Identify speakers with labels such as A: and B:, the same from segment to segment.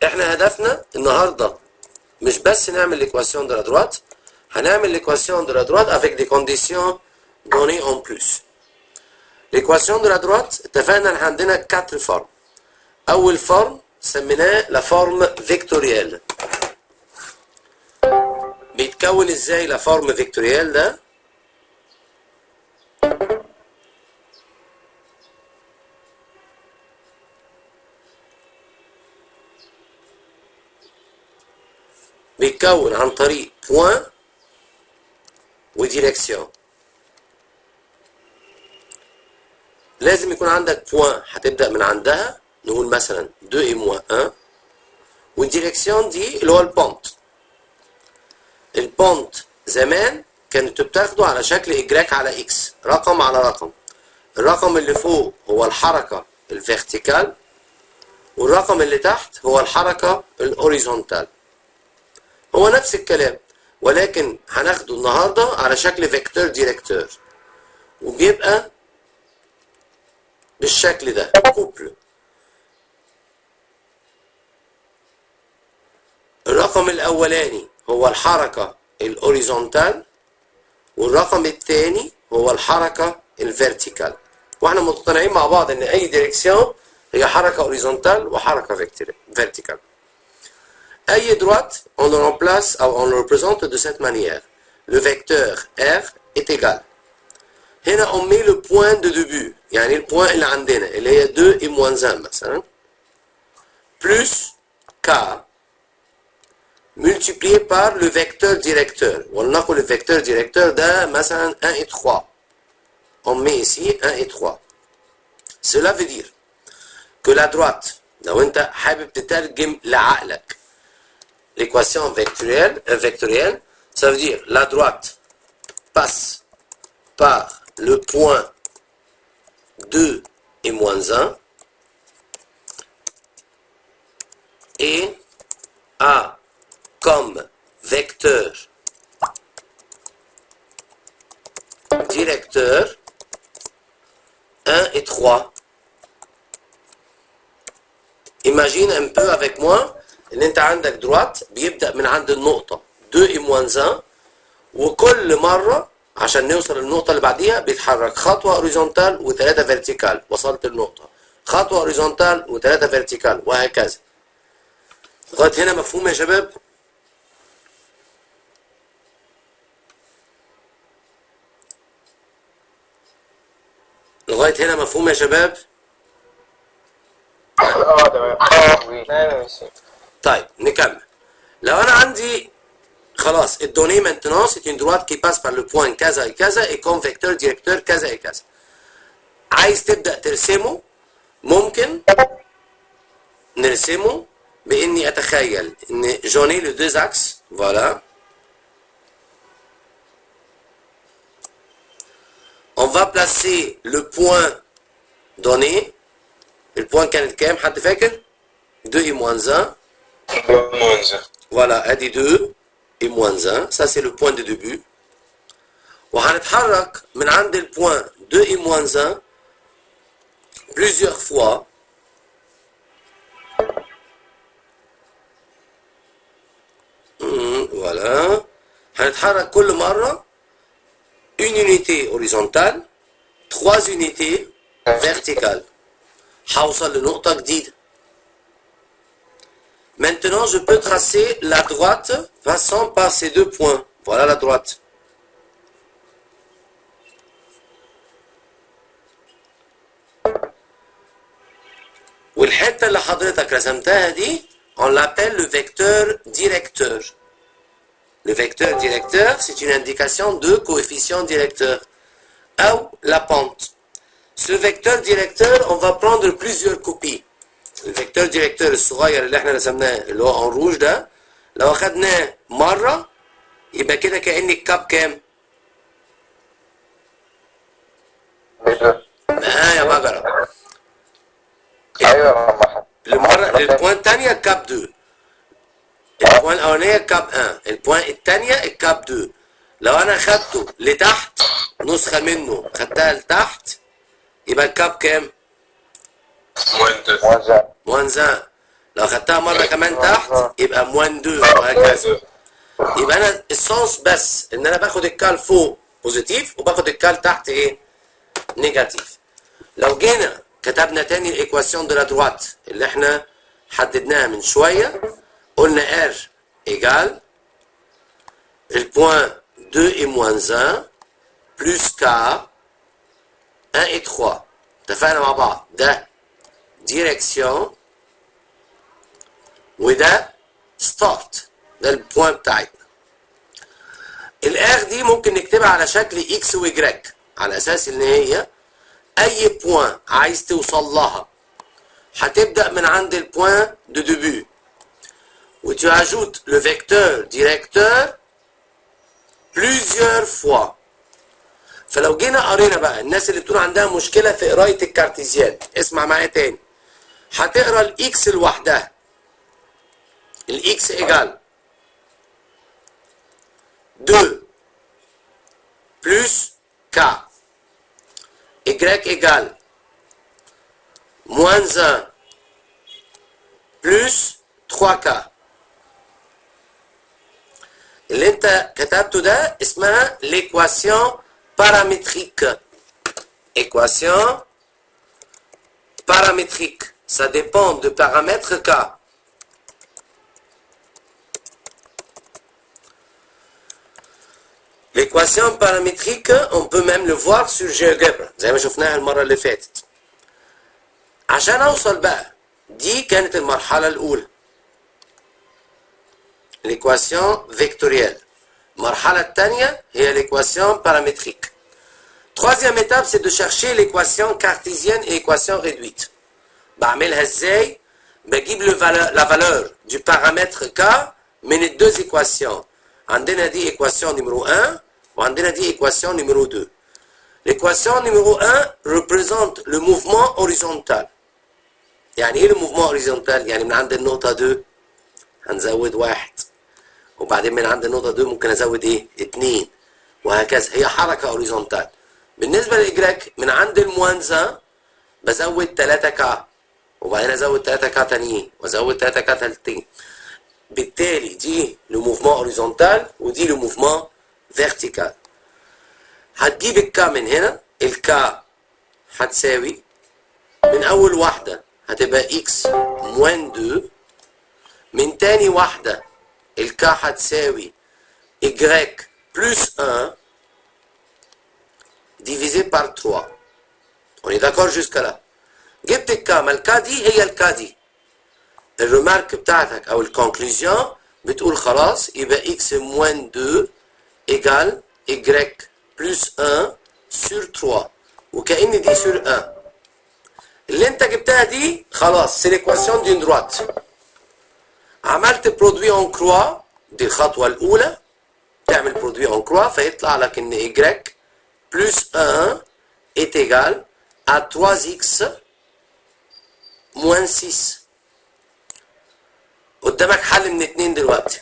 A: احنا هدفنا النهارده مش بس نعمل l'équation de la droite، هنعمل l'équation de la droite avec des conditions données en plus. l'équation de la droite اتفقنا ان عندنا 4 فورم. اول فورم سميناه لا فورم فيكتوريال. بيتكون ازاي لا فورم فيكتوريال ده؟ بيتكون عن طريق بوان وديريكسيون. لازم يكون عندك بوان هتبدأ من عندها، نقول مثلا 2 et moins 1، والديريكسيون دي اللي هو البونت. البونت زمان كانت بتاخده على شكل إجراك على إكس، رقم على رقم. الرقم اللي فوق هو الحركة الفيرتيكال، والرقم اللي تحت هو الحركة الهوريزونتال. هو نفس الكلام، ولكن هناخده النهارده على شكل فيكتور ديريكتور، وبيبقى بالشكل ده كوبل. الرقم الاولاني هو الحركة الهوريزونتال، والرقم الثاني هو الحركة الفيرتيكال. واحنا مقتنعين مع بعض ان اي ديريكسيون هي حركة هوريزونتال وحركة فيرتيكال. أي droite, on le remplace ou on le représente de cette manière. Le vecteur R est égal. هنا on met le point de début، يعني البوان اللي عندنا اللي هي 2 et moins 1 مثلا، plus K multiplié par le vecteur directeur. ولنقل le vecteur directeur ده مثلا 1 et 3. On met ici 1 et 3. Cela veut dire que la droite، لو أنت حابب تترجم لعقلك l'équation vectorielle, ça veut dire la droite passe par le point 2 et moins 1 et a comme vecteur directeur 1 et 3. Imagine un peu avec moi ان انت عندك دروات بيبدأ من عند النقطة 2 et moins 1، وكل مرة عشان نوصل للنقطة اللي بعديها بيتحرك خطوة هوريزونتال و3 فيرتيكال، وصلت النقطة، خطوة هوريزونتال و3 فيرتيكال، وهكذا. لغاية هنا مفهوم يا شباب؟ لغاية هنا مفهوم يا شباب؟
B: تمام.
A: طيب نكمل. لو انا عندي خلاص الدوني maintenant c'est une droite qui passe par le point كذا et كذا et comme vecteur directeur كذا et كذا، عايز تبدأ ترسمه، ممكن نرسمه بإني أتخيل إن جوني لو deux axes، voilà. On va placer le point donné. البوان كانت كام؟ حد فاكر؟ 2 et moins 1. Voilà, ادي 2 et moins 1, ça c'est le point de début. وهنتحرك من عند البوان 2 et moins 1 plusieurs fois. Voilà. هنتحرك كل مرة une unité horizontale 3 unités verticales. هوصل لنقطة جديدة. Maintenant, je peux tracer la droite passant par ces 2 points. Voilà la droite. والحتة اللي حضرتك رسمتها دي on l'appelle le vecteur directeur. Le vecteur directeur, c'est une indication de coefficient directeur ou la pente. Ce vecteur directeur, on va prendre plusieurs copies. الفيكتور ديريكتور الصغير اللي احنا رسمناه اللي هو ان روج ده، لو اخدناه مره يبقى كده كأن الكاب كام؟ يا بقرة.
B: ايوه
A: المره البوان الثانيه الكاب 2، البوان الاولانيه الكاب 1، البوان الثانيه الكاب 2. لو انا اخدته لتحت نسخه منه خدتها لتحت يبقى الكاب كام؟
B: موزع.
A: موان 1. لو خدتها مرة كمان تحت يبقى موان 2 وهكذا. يبقى انا السنس بس ان انا باخد الكال فوق بوزيتيف وباخد الكال تحت ايه؟ نيجاتيف. لو جينا كتبنا تاني الايكواسيون دو لا دروات اللي احنا حددناها من شوية، قلنا ار ايجال البوان 2 et moins 1 plus k 1 et 3. اتفقنا مع بعض ده ديريكسيون وده ستارت، ده البوان بتاعتنا. الار دي ممكن نكتبها على شكل اكس وجراك على اساس ان هي اي بوان عايز توصل لها هتبدا من عند البوان دو ديبي و tu ajoutes le vecteur directeur plusieurs fois. فلو جينا قرينا بقى الناس اللي بتقول عندها مشكله في قرايه الكارتيزيان، اسمع معايا تاني. هتقرا الاكس لوحدها، الاكس ايجال 2 plus k y égale moins 1 plus 3k. اللي انت كتبته ده اسمها l'équation paramétrique. Équation paramétrique. Ça dépend de paramètres k. L'équation paramétrique, on peut même le voir sur GeoGebra زي ما شفناها المرة اللي فاتت. عشان اوصل بقى دي كانت المرحلة الأولى. L'équation vectorielle. المرحلة الثانية هي l'équation paramétrique. Troisième étape, c'est de chercher l'équation cartésienne et équation réduite. بعملها ازاي؟ بجيب la valeur du paramètre k من الدوز équations. عندنا دي équation numéro 1 وعندنا دي équation numéro 2. L'équation numéro 1 représente le mouvement horizontal. يعني ايه le mouvement horizontal؟ يعني من عند النقطة 2 هنزود 1 وبعدين من عند النقطة 2 ممكن ازود ايه؟ 2 وهكذا. هي حركة هوريزونتال. بالنسبة للإجراك من عند الموانزة بزود 3K وبعدين ازود 3K تانيين وازود 3K تالتين. بالتالي دي لو موفمون هوريزونتال ودي لو موفمون فيرتيكال. هتجيب الكا من هنا، الكا هتساوي من أول واحدة هتبقى إكس موان 2، من تاني واحدة الكا هتساوي إجراك بلس 1 divisé par 3. On est d'accord jusqu'à là. جبت الكا، ما الكا دي هي الكا دي. الريمارك بتاعتك او الكونكلوزيون بتقول خلاص يبقى x moins 2 égale y plus 1 sur 3 وكأن دي sur 1. اللي انت جبتها دي خلاص c'est l'équation d'une droite. عملت برودوي اون كروا، دي الخطوة الأولى، تعمل برودوي اون كروا فيطلع لك ان y plus 1 est égal à 3x moins 6. قدامك حل من اتنين دلوقتي،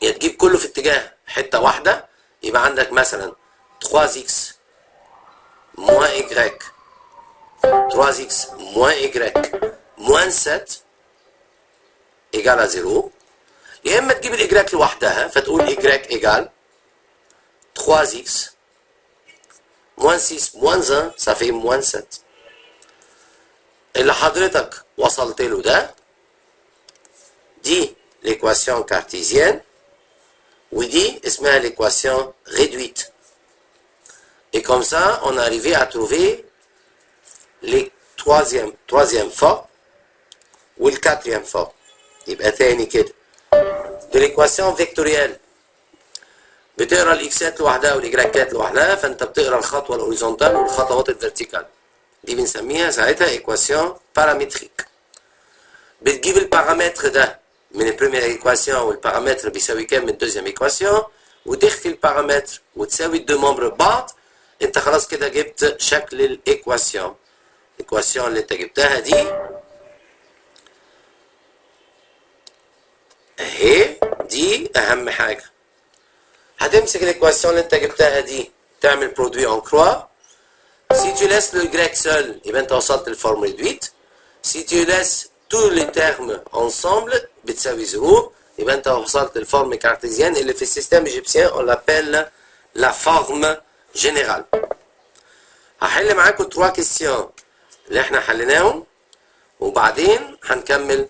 A: يا تجيب كله في اتجاه حتة واحدة يبقى عندك مثلا 3x moins y 3x moins y moins 7 égale à 0، يا اما تجيب الاجراك لوحدها فتقول y égale 3x moins 6 moins 1 ça fait moins 7. اللي حضرتك وصلت له ده دي l'équation cartésienne ودي اسمها l'équation réduite. Et comme ça, on est arrivé à trouver les troisième forme ou le quatrième forme. يبقى تاني كده de l'équation vectorielle بتقرا الاكسات لوحدها والاجراكات لوحدها، فانت بتقرا الخطوه الهوريزونتال والخطوات الفيرتيكال. دي بنسميها ساعتها équation paramétrique. بتجيب البارامتر ده من البريمير ايكواسيون والبارامتر بيساوي كام من الدوزيام ايكواسيون وتخفي البارامتر وتساوي الدو ممبر ببعض، انت خلاص كده جبت شكل الايكواسيون. الايكواسيون اللي انت جبتها دي اهي، دي اهم حاجه. هتمسك الايكواسيون اللي انت جبتها دي تعمل برودوي اون كروا. Si tu laisses le grec seul يبقى انت وصلت للفورم ريدويت. Si tu laisses tous les termes ensemble بتساوي 0 يبقى انت وصلت للفورم كارتيزيان اللي في السيستم ايجيبسيان on l'appelle la forme générale. هحل معاكم 3 كيستيون اللي احنا حليناهم وبعدين هنكمل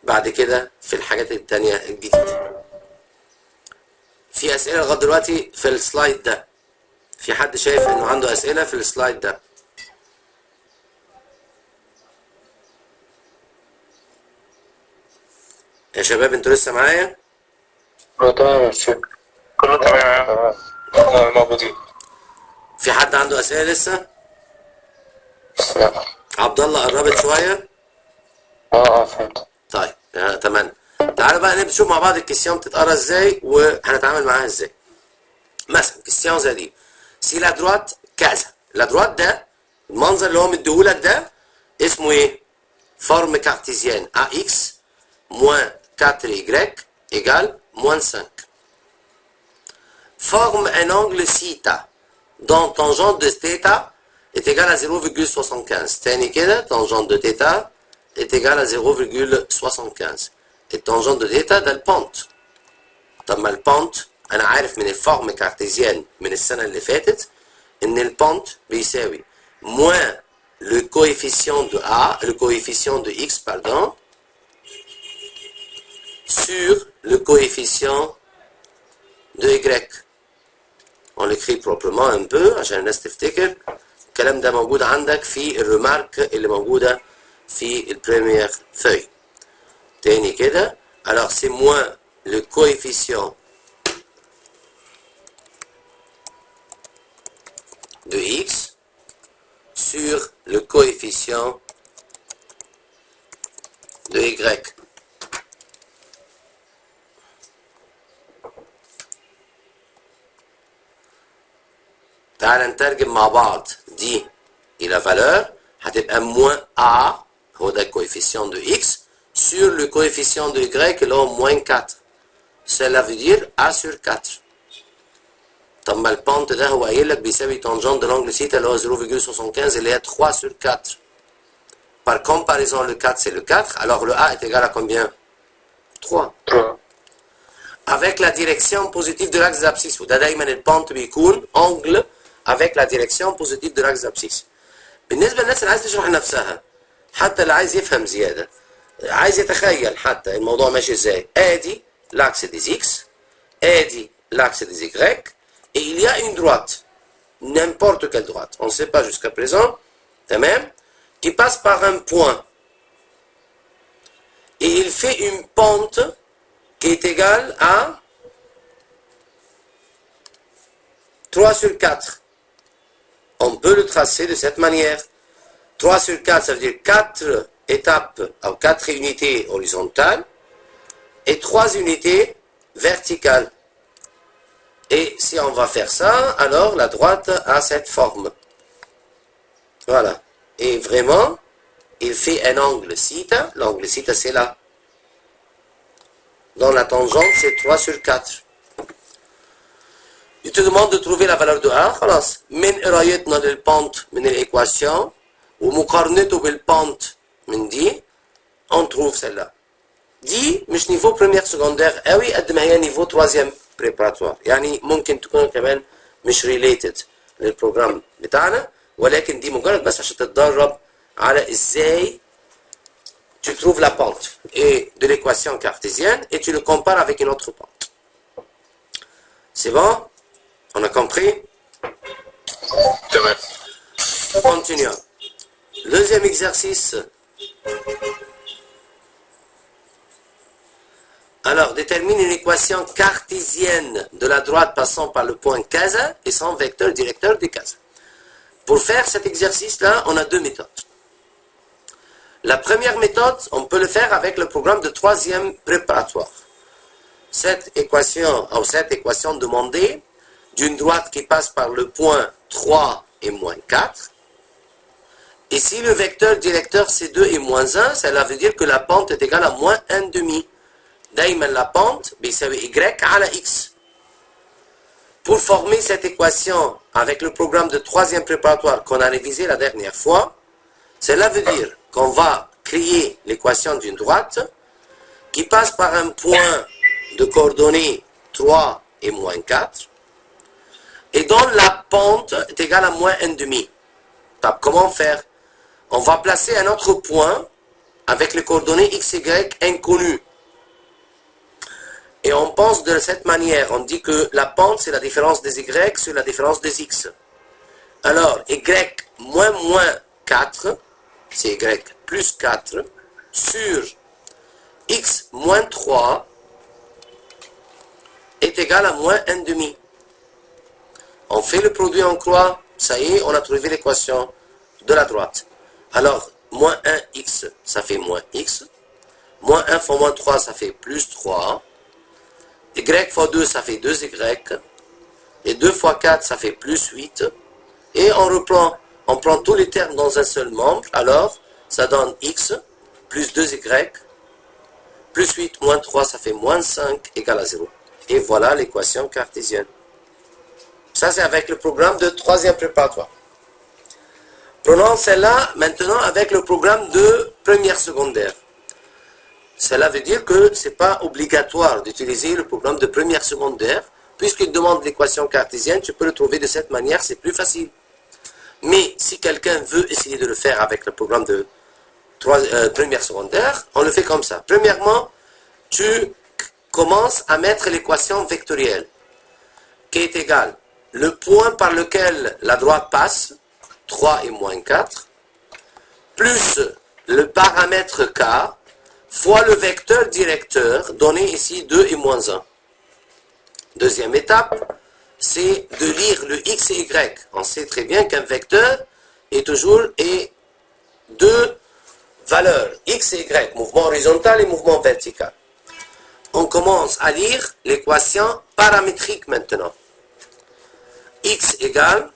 A: بعد كده في الحاجات التانية الجديدة. في أسئلة لغاية دلوقتي في السلايد ده؟ في حد شايف إنه عنده أسئلة في السلايد ده؟ يا شباب انتوا لسه معايا؟
B: كله تمام يا مستر. كله تمام. تمام موجودين.
A: في حد عنده أسئلة لسه؟
B: لا.
A: عبد الله قربت شوية؟
B: فهمت.
A: طيب تمام. تعالوا بقى نشوف مع بعض الكيستيون بتتقرا ازاي وهنتعامل معاها ازاي. مثلا كيستيون زي دي سي لا دروات كذا. لا دروات ده المنظر اللي هو مديهولك ده اسمه ايه؟ فورم كارتيزيان ax moins 4y égale moins 5. Forme un angle θ dont tangente de θ est égale à 0,75. تاني كده tangente de θ est égale à 0,75. التانجنت de θ ده البونت. طب ما البونت انا عارف من الفورم كارتيزيان من السنه اللي فاتت ان البونت بيساوي moins le coefficient de a, le coefficient de x pardon, sur le coefficient de y. On l'écrit proprement un peu عشان الناس تفتكر. الكلام ده موجود عندك في الريمارك اللي موجوده في البريمير فeuille. تاني كده alors c'est moins le coefficient de x sur le coefficient de y. تعال نترجم مع بعض دي إلى valeur هتبقى moins a هو ده الكويفيسيون de x sur le coefficient de y اللي هو moins 4. Cela veut dire a sur 4. طب ما البونت ده هو قايل لك بيساوي تانجنت de l'angle θ اللي هو 0,75 اللي هي 3 sur 4. Par comparaison le 4 c'est le 4 alors le a est égal à combien? 3. Avec la direction positive de l'axe d'abscisse وده دايما البونت بيكون angle avec la direction positive de l'axe d'abscisse. بالنسبة للناس اللي عايز تشرح نفسها حتى اللي عايز يفهم زيادة عايز يتخيل حتى الموضوع ماشي ازاي. ادي l'axe des x ادي l'axe des y et il y a une droite n'importe quelle droite on ne sait pas jusqu'à présent تمام qui passe par un point et il fait une pente qui est égale à 3 sur 4. On peut le tracer de cette manière. 3 sur 4, ça veut dire 4 étapes, ou 4 unités horizontales et 3 unités verticales. Et si on va faire ça, alors la droite a cette forme. Voilà. Et vraiment, il fait un angle θ. L'angle θ, c'est là. Dans la tangente, c'est 3 sur 4. Il te demande de trouver la valeur de A. خلاص. من قرايتنا للبونت من الإيكواسيون ومقارنته بالبونت من دي on trouve celle-là. دي مش نيفو بريمير سكوندير قوي قد ما هي نيفو تروازيام بريباراتوار. يعني ممكن تكون كمان مش ريليتد للبروجرام بتاعنا ولكن دي مجرد بس عشان تتدرب على ازاي tu trouves la pente et de l'équation cartésienne et tu le compares avec une autre pente. C'est bon? On a compris? Continuons. Deuxième exercice. Alors, détermine une équation cartésienne de la droite passant par le point Casa et son vecteur directeur de Casa. Pour faire cet exercice-là, on a deux méthodes. La première méthode, on peut le faire avec le programme de troisième préparatoire. Cette équation demandée d'une droite qui passe par le point 3 et moins 4. Et si le vecteur directeur c'est 2 et moins 1, cela veut dire que la pente est égale à moins 1,5. دايما la pente بيساوي y على x. Pour former cette équation avec le programme de troisième préparatoire qu'on a révisé la dernière fois, cela veut dire qu'on va créer l'équation d'une droite qui passe par un point de coordonnées 3 et moins 4 et dont la pente est égale à moins 1,5. Comment faire? On va placer un autre point avec les coordonnées x, y inconnues. Et on pense de cette manière. On dit que la pente, c'est la différence des y sur la différence des x. Alors, y moins 4, c'est y plus 4, sur x moins 3 est égal à moins 1,5. On fait le produit en croix, ça y est, on a trouvé l'équation de la droite. Alors, moins 1x, ça fait moins x. Moins 1 fois moins 3, ça fait plus 3. Y fois 2, ça fait 2y. Et 2 fois 4, ça fait plus 8. Et on prend tous les termes dans un seul membre. Alors, ça donne x plus 2y plus 8 moins 3, ça fait moins 5 égale à 0. Et voilà l'équation cartésienne. Ça, c'est avec le programme de troisième préparatoire. Prenons celle-là maintenant avec le programme de première secondaire. Cela veut dire que ce n'est pas obligatoire d'utiliser le programme de première secondaire. Puisqu'il demande l'équation cartésienne, tu peux le trouver de cette manière, c'est plus facile. Mais si quelqu'un veut essayer de le faire avec le programme de première secondaire, on le fait comme ça. Premièrement, tu commences à mettre l'équation vectorielle qui est égale le point par lequel la droite passe, 3 et moins 4, plus le paramètre k, fois le vecteur directeur, donné ici 2 et moins 1. Deuxième étape, c'est de lire le x et y. On sait très bien qu'un vecteur est toujours deux valeurs, x et y, mouvement horizontal et mouvement vertical. On commence à lire l'équation paramétrique maintenant. X égale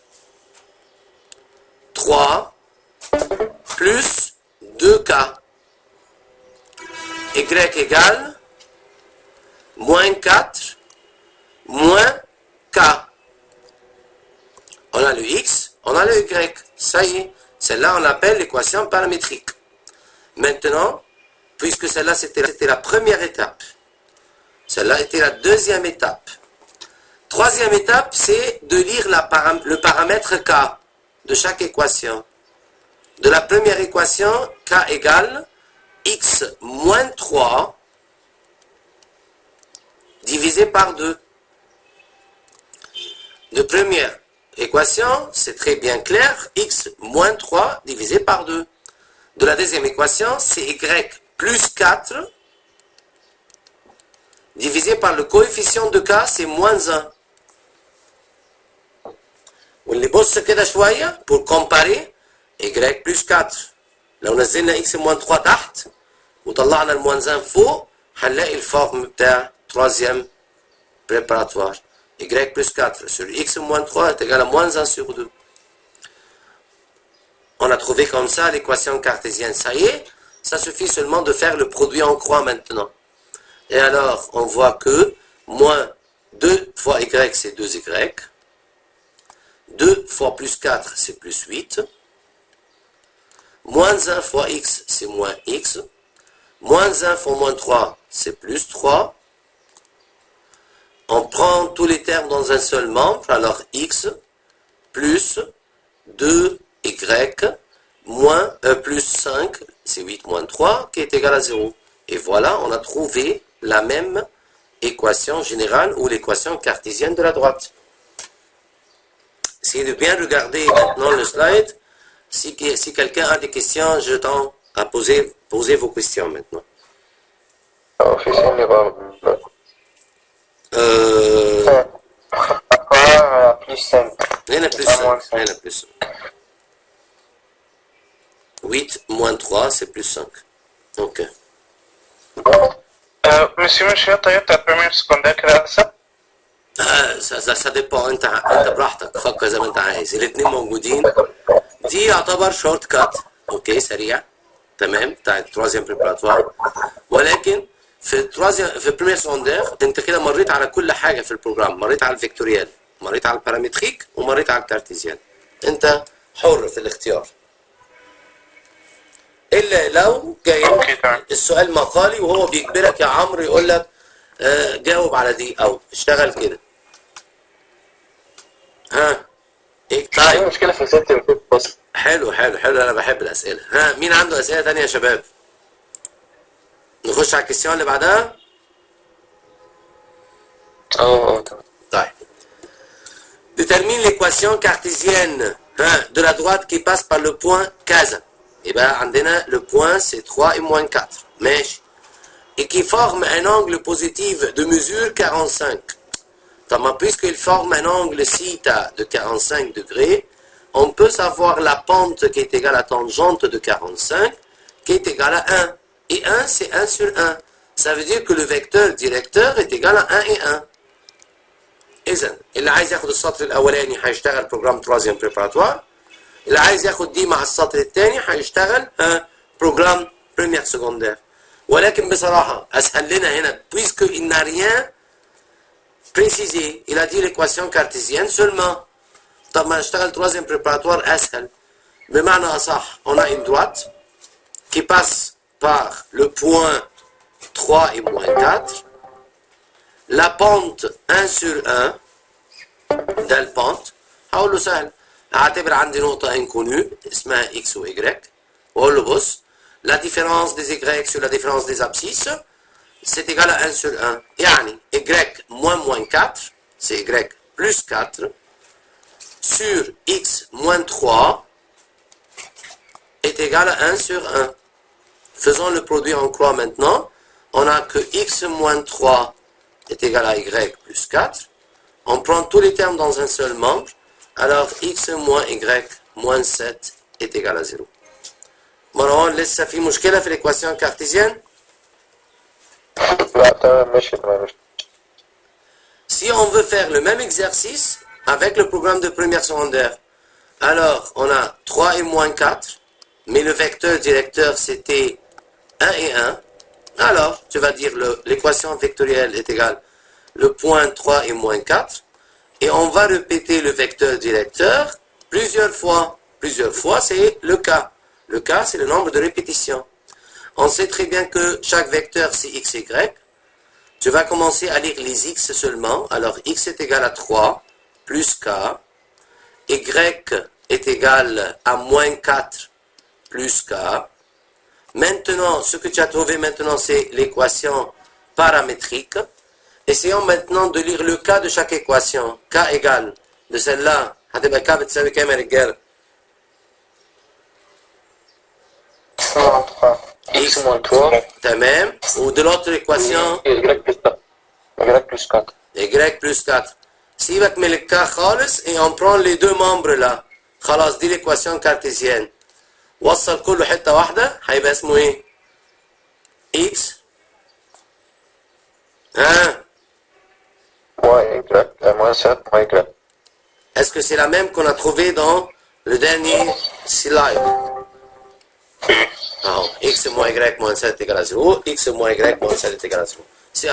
A: 3 plus 2k. Y égale moins 4 moins k. On a le x, on a le y. Ça y est, celle-là on l'appelle l'équation paramétrique. Maintenant, puisque celle-là c'était la première étape, celle-là était la deuxième étape. Troisième étape, c'est de lire le paramètre k de chaque équation. De la première équation, k égale x moins 3 divisé par 2. De première équation, c'est très bien clair, x moins 3 divisé par 2. De la deuxième équation, c'est y plus 4 divisé par le coefficient de k, c'est moins 1. واللي بص كده شوية pour comparer y plus 4. لو نزلنا x moins 3 تحت وطلعنا الموان 1 فوق هنلاقي الفورم بتاع troisième préparatoire. y plus 4 sur x moins 3 est égal à moins 1 sur 2. On a trouvé comme ça l'équation cartésienne. Ça y est, ça suffit seulement de faire le produit en croix maintenant. Et alors, on voit que moins 2 fois y, c'est 2y. 2 fois plus 4, c'est plus 8. Moins 1 fois x, c'est moins x. Moins 1 fois moins 3, c'est plus 3. On prend tous les termes dans un seul membre. Alors, x plus 2y moins plus 5, c'est 8 moins 3, qui est égal à 0. Et voilà, on a trouvé la même équation générale ou l'équation cartésienne de la droite. Essayez de bien regarder maintenant le slide. Si quelqu'un a des questions, je tends à poser vos questions maintenant.
B: Plus 5.
A: Il y en a plus 5. Il y en a plus 5. 8 moins 3, c'est plus 5. Ok.
B: Monsieur, طيب بتاع البريمير سكوندير كده احسن؟
A: ça dépend. انت براحتك، فكر زي ما انت عايز. الاثنين موجودين. دي يعتبر شورت كات، اوكي، سريع، تمام، بتاع التروازيام بريباراتوار. ولكن في البريمير سكوندير انت كده مريت على كل حاجه في البروجرام، مريت على الفيكتوريال، مريت على البارامتريك، ومريت على الكارتيزيان. انت حر في الاختيار. الا لو جاي
B: اوكي تمام.
A: السؤال مقالي وهو بيجبرك يا عمرو يقول لك جاوب على دي او اشتغل كده. ها ايه
B: في
A: طيب
B: مشكلة في الست الكود بس.
A: حلو حلو حلو انا بحب الاسئله. ها مين عنده اسئله تانية يا شباب؟ نخش على الكيسيون اللي بعدها.
B: تمام.
A: طيب détermine l'équation cartésienne hein, de la droite qui passe par le point كذا. يبقى عندنا le point c'est 3 et moins 4 ماشي et qui forme un angle positif de mesure 45. طب puisqu'il forme un angle θ de 45 degrés, on peut savoir la pente qui est égale à tangente de 45 qui est égale à 1. Et 1 c'est 1 sur 1. Ça veut dire que le vecteur directeur est égal à 1 et 1. إذا اللي عايز ياخد السطر الأولاني هيشتغل بروجرام تروازيام بريباراتوار. اللي عايز ياخد دي مع السطر الثاني هيشتغل بروجرام بريمير سكوندير. ولكن بصراحة أسهل لنا هنا puisque il n'a rien précisé. Il a dit l'équation cartésienne seulement. طب ما نشتغل تروازيام بريباراتوار أسهل. بمعنى أصح on a une droite qui passe par le point 3 et moins 4. La pente 1 sur 1 ده البونت. هقول له سهل هعتبر عندي نقطة انكونو اسمها x و y واقول له بص la différence des y sur la différence des abscisses c'est égal à 1 sur 1 يعني y moins 4 c'est y plus 4 sur x moins 3 est égal à 1 sur 1. Faisons le produit en croix maintenant. On a que x moins 3 est égal à y plus 4. On prend tous les termes dans un seul membre. Alors x moins y moins 7 est égal à 0. مروان لسه في مشكلة في l'équation cartésienne؟
B: لا تمام ماشي تمام.
A: Si on veut faire le même exercice avec le programme de première secondaire, alors on a 3 et moins 4, mais le vecteur directeur c'était 1 et 1. Alors, tu vas dire l'équation vectorielle est égale le point 3 et moins 4. Et on va répéter le vecteur directeur plusieurs fois. Plusieurs fois, c'est le cas. Le cas, c'est le nombre de répétitions. On sait très bien que chaque vecteur, c'est x, y. Tu vas commencer à lire les x seulement. Alors, x est égal à 3 plus k. Y est égal à moins 4 plus k. Maintenant, ce que tu as trouvé maintenant, c'est l'équation paramétrique. Essayons maintenant de lire le cas de chaque équation. K égale de celle-là. هتبقى K بتساوي كام يا رجالة؟
B: x moins 3.
A: تمام. وده l'autre équation
B: y plus 4.
A: Y plus 4. سيبك من ال K خالص et on prend les deux membres là. خلاص دي l'équation cartésienne. وصل كله حتة واحدة هيبقى اسمه ايه؟ x
B: moins 7 moins y.
A: Est-ce que c'est la même qu'on a trouvée dans le dernier slide? Alors, x moins y moins 7 égale à 0, x moins y moins 7 est égal à 0.